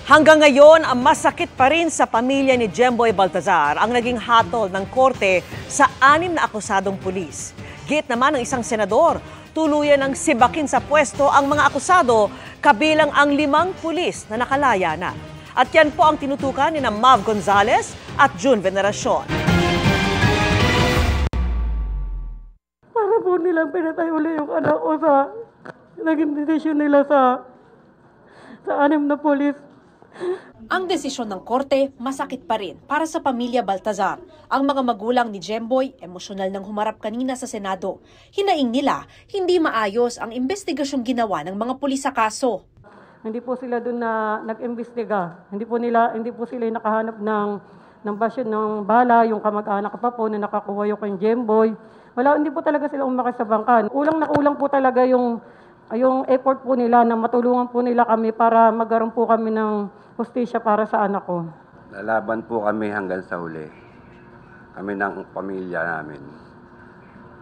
Hanggang ngayon, masakit pa rin sa pamilya ni Jemboy Baltazar ang naging hatol ng korte sa 6 na akusadong pulis. Git naman ng isang senador, tuluyan ng sibakin sa pwesto ang mga akusado, kabilang ang 5 pulis na nakalaya na. At yan po ang tinutukan ni Mav Gonzales at June Veneracion. Para po nilang pinatay uli yung anak ko sa naging desisyon nila sa 6 na pulis. Ang desisyon ng korte, masakit pa rin para sa pamilya Baltazar. Ang mga magulang ni Jemboy, emosyonal nang humarap kanina sa Senado. Hinaing nila, hindi maayos ang investigasyong ginawa ng mga pulis sa kaso. Hindi po sila doon na nag-imbestiga. Hindi po sila nakahanap ng basyon ng bala, yung kamag-anak pa po na nakakuha yung kay Jemboy. Hindi po talaga sila umakas sa bangkan. Kulang na kulang po talaga yung effort po nila na matulungan po nila kami para magkaroon po kami ng hustisya para sa anak ko. Lalaban po kami hanggang sa huli. Kami ng pamilya namin.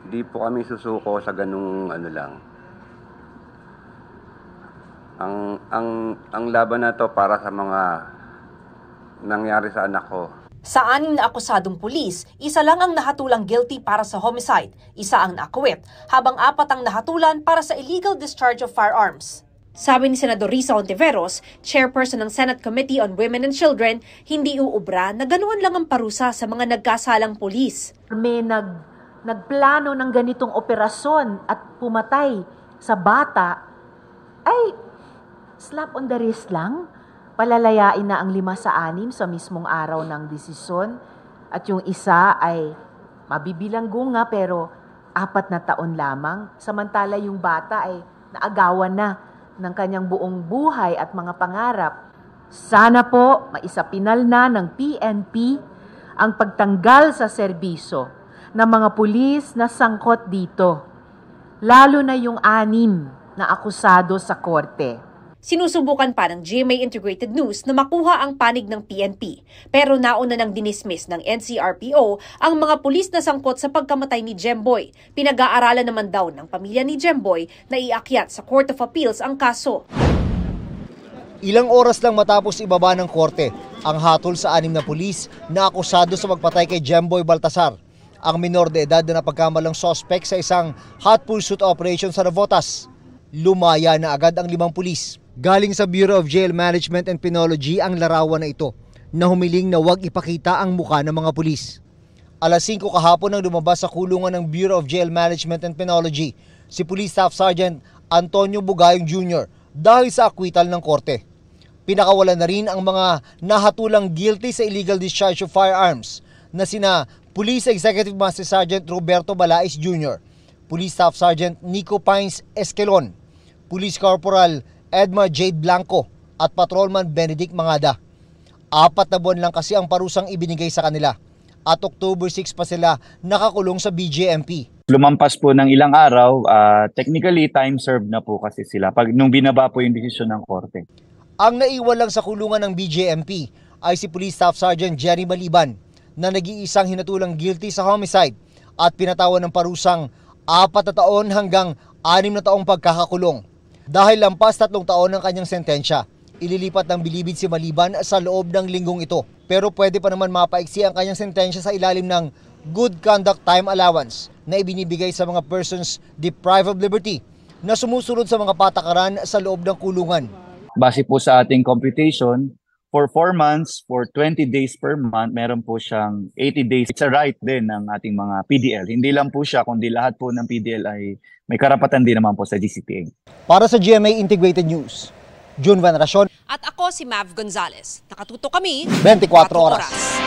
Hindi po kami susuko sa ganung ano lang. Ang laban na to para sa mga nangyari sa anak ko. Sa 6 na akusadong pulis, isa lang ang nahatulang guilty para sa homicide, isa ang naakwit, habang 4 ang nahatulan para sa illegal discharge of firearms. Sabi ni Senador Risa Hontiveros, chairperson ng Senate Committee on Women and Children, hindi uubra na ganoon lang ang parusa sa mga nagkasalang pulis. May nagplano ng ganitong operasyon at pumatay sa bata, ay slap on the wrist lang. Palalayain na ang 5 sa 6 sa mismong araw ng desisyon. At yung isa ay mabibilanggo nga pero 4 na taon lamang. Samantala yung bata ay naagawan na ng kanyang buong buhay at mga pangarap. Sana po maisapinal na ng PNP ang pagtanggal sa serbisyo ng mga pulis na sangkot dito. Lalo na yung 6 na akusado sa korte. Sinusubukan pa ng GMA Integrated News na makuha ang panig ng PNP. Pero nauna nang dinismiss ng NCRPO ang mga pulis na sangkot sa pagkamatay ni Jemboy. Pinag-aaralan naman daw ng pamilya ni Jemboy na iakyat sa Court of Appeals ang kaso. Ilang oras lang matapos ibaba ng korte ang hatol sa 6 na pulis na akusado sa pagpatay kay Jemboy Baltazar, ang minor de edad na napagkamalang suspect sa isang hot pursuit operation sa Navotas. Lumaya na agad ang 5 pulis. Galing sa Bureau of Jail Management and Penology ang larawan na ito na humiling na huwag ipakita ang muka ng mga pulis. Alas 5 kahapon nang lumabas sa kulungan ng Bureau of Jail Management and Penology si Police Staff Sergeant Antonio Bugayong Jr. dahil sa akwital ng korte. Pinakawalan na rin ang mga nahatulang guilty sa illegal discharge of firearms na sina Police Executive Master Sergeant Roberto Balais Jr., Police Staff Sergeant Nico Pines Esquelon, Police Corporal Edma Jade Blanco at Patrolman Benedict Mangada. 4 na buwan lang kasi ang parusang ibinigay sa kanila at October 6 pa sila nakakulong sa BJMP. Lumampas po ng ilang araw, technically time served na po kasi sila nung binaba po yung desisyon ng korte. Ang naiwan lang sa kulungan ng BJMP ay si Police Staff Sergeant Jerry Maliban na nag-iisang hinatulang guilty sa homicide at pinatawan ng parusang 4 na taon hanggang 6 na taong pagkakakulong. Dahil lampas 3 taon ng kanyang sentensya, ililipat ng bilibid si Maliban sa loob ng linggong ito. Pero pwede pa naman mapaiksi ang kanyang sentensya sa ilalim ng Good Conduct Time Allowance na ibinibigay sa mga persons deprived of liberty na sumusunod sa mga patakaran sa loob ng kulungan. Base po sa ating computation, for 4 months, for 20 days per month, meron po siyang 80 days. It's a right din ng ating mga PDL. Hindi lang po siya, kundi lahat po ng PDL ay may karapatan din naman po sa GCPA. Para sa GMA Integrated News, June Veneracion. At ako si Mav Gonzales. Nakatuto kami 24 oras.